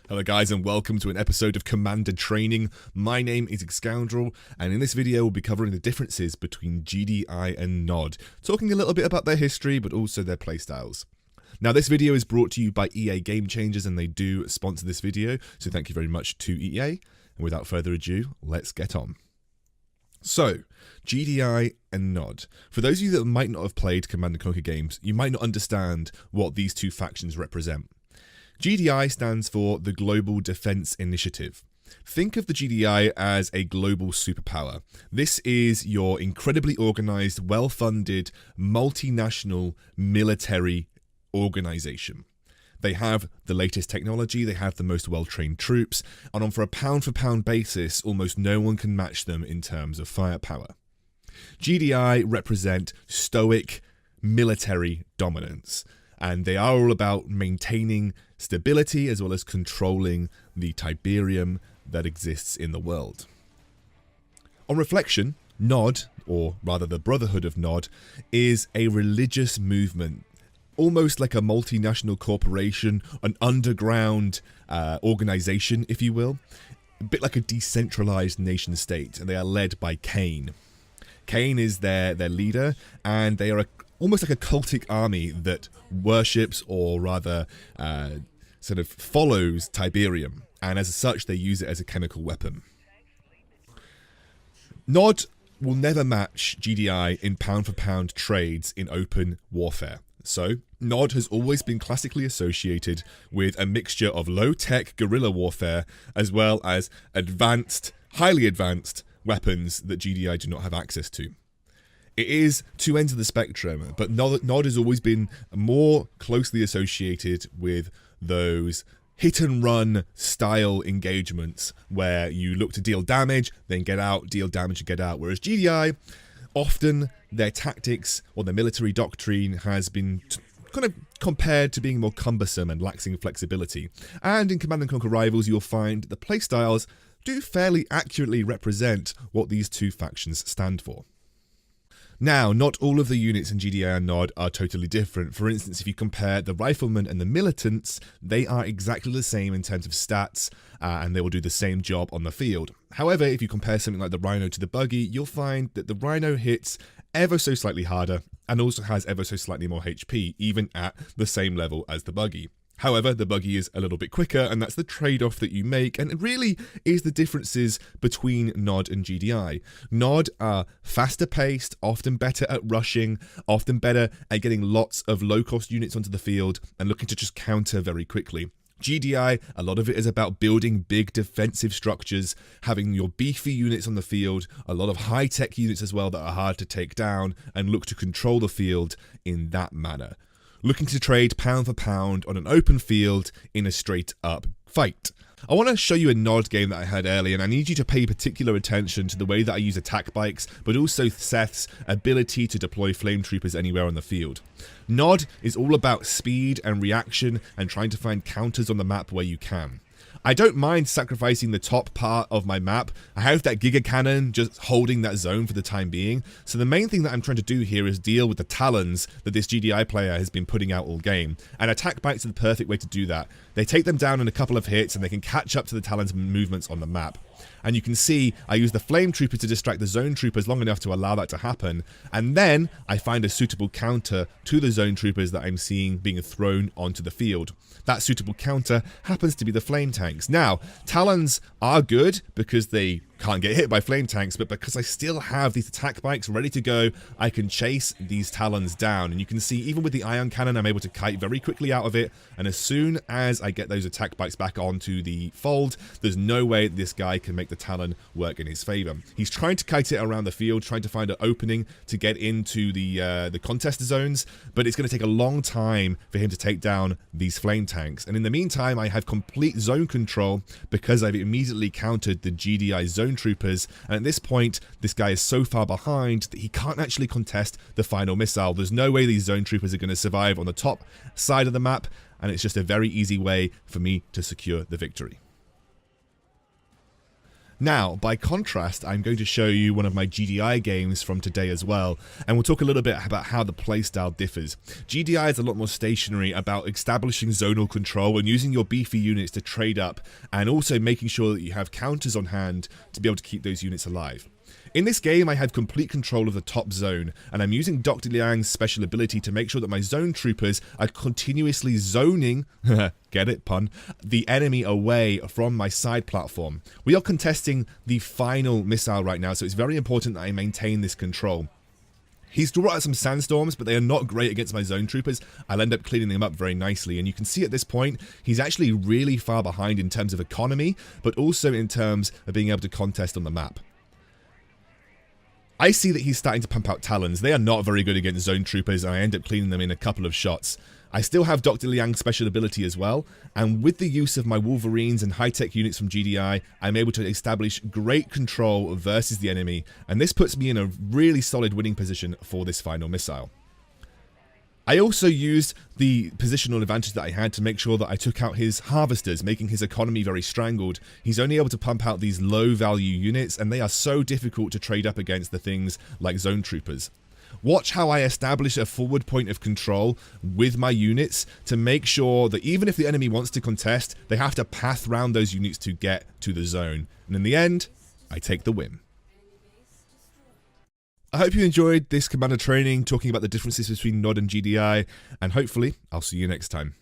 Hello guys and welcome to an episode of Commander Training. My name is Scoundrel and in this video we'll be covering the differences between GDI and NOD, talking a little bit about their history but also their playstyles. Now this video is brought to you by EA Game Changers and they do sponsor this video, so thank you very much to EA. And without further ado, let's get on. So, GDI and NOD. For those of you that might not have played Command & Conquer games, you might not understand what these two factions represent. GDI stands for the Global Defense Initiative. Think of the GDI as a global superpower. This is your incredibly organized, well-funded, multinational military organization. They have the latest technology, they have the most well-trained troops, and on for a pound-for-pound basis, almost no one can match them in terms of firepower. GDI represent stoic military dominance, and they are all about maintaining stability as well as controlling the Tiberium that exists in the world. On reflection, NOD, or rather the Brotherhood of NOD, is a religious movement, almost like a multinational corporation, an underground organization, if you will, a bit like a decentralized nation state, and they are led by Cain. Cain is their leader, and they are almost like a cultic army that worships, or rather sort of follows Tiberium, and as such they use it as a chemical weapon. NOD will never match GDI in pound-for-pound trades in open warfare. So, NOD has always been classically associated with a mixture of low-tech guerrilla warfare as well as advanced, highly advanced weapons that GDI do not have access to. It is two ends of the spectrum, but NOD has always been more closely associated with those hit-and-run style engagements where you look to deal damage, then get out, deal damage and get out. Whereas GDI, often their tactics or their military doctrine has been kind of compared to being more cumbersome and lacking flexibility. And in Command & Conquer Rivals, you'll find the playstyles do fairly accurately represent what these two factions stand for. Now, not all of the units in GDI and NOD are totally different. For instance, if you compare the Riflemen and the Militants, they are exactly the same in terms of stats, and they will do the same job on the field. However, if you compare something like the Rhino to the Buggy, you'll find that the Rhino hits ever so slightly harder, and also has ever so slightly more HP, even at the same level as the Buggy. However, the Buggy is a little bit quicker, and that's the trade-off that you make, and it really is the differences between NOD and GDI. NOD are faster paced, often better at rushing, often better at getting lots of low-cost units onto the field, and looking to just counter very quickly. GDI, a lot of it is about building big defensive structures, having your beefy units on the field, a lot of high-tech units as well that are hard to take down, and look to control the field in that manner. Looking to trade pound for pound on an open field in a straight up fight. I want to show you a NOD game that I had earlier, and I need you to pay particular attention to the way that I use attack bikes, but also Seth's ability to deploy flame troopers anywhere on the field. NOD is all about speed and reaction and trying to find counters on the map where you can. I don't mind sacrificing the top part of my map. I have that Giga Cannon just holding that zone for the time being. So the main thing that I'm trying to do here is deal with the Talons that this GDI player has been putting out all game. And attack bikes are the perfect way to do that. They take them down in a couple of hits and they can catch up to the Talons' movements on the map. And you can see I use the flame troopers to distract the zone troopers long enough to allow that to happen, and then I find a suitable counter to the zone troopers that I'm seeing being thrown onto the field. That suitable counter happens to be the flame tanks. Now, Talons are good because they can't get hit by flame tanks, but because I still have these attack bikes ready to go, I can chase these Talons down. And you can see even with the ion cannon, I'm able to kite very quickly out of it, and as soon as I get those attack bikes back onto the fold, there's no way this guy can make the Talon work in his favor. He's trying to kite it around the field, trying to find an opening to get into the contest zones, but it's going to take a long time for him to take down these flame tanks. And in the meantime, I have complete zone control because I've immediately countered the GDI zone troopers, and at this point this guy is so far behind that he can't actually contest the final missile. There's no way these zone troopers are going to survive on the top side of the map, and it's just a very easy way for me to secure the victory. Now, by contrast, I'm going to show you one of my GDI games from today as well, and we'll talk a little bit about how the playstyle differs. GDI is a lot more stationary about establishing zonal control and using your beefy units to trade up, and also making sure that you have counters on hand to be able to keep those units alive. In this game, I have complete control of the top zone, and I'm using Dr. Liang's special ability to make sure that my zone troopers are continuously zoning, get it, pun, the enemy away from my side platform. We are contesting the final missile right now, so it's very important that I maintain this control. He's brought out some sandstorms, but they are not great against my zone troopers. I'll end up cleaning them up very nicely, and you can see at this point, he's actually really far behind in terms of economy, but also in terms of being able to contest on the map. I see that he's starting to pump out Talons. They are not very good against zone troopers, and I end up cleaning them in a couple of shots. I still have Dr. Liang's special ability as well, and with the use of my Wolverines and high-tech units from GDI, I'm able to establish great control versus the enemy, and this puts me in a really solid winning position for this final missile. I also used the positional advantage that I had to make sure that I took out his harvesters, making his economy very strangled. He's only able to pump out these low value units, and they are so difficult to trade up against the things like zone troopers. Watch how I establish a forward point of control with my units to make sure that even if the enemy wants to contest, they have to path round those units to get to the zone. And in the end, I take the win. I hope you enjoyed this commander training talking about the differences between NOD and GDI, and hopefully I'll see you next time.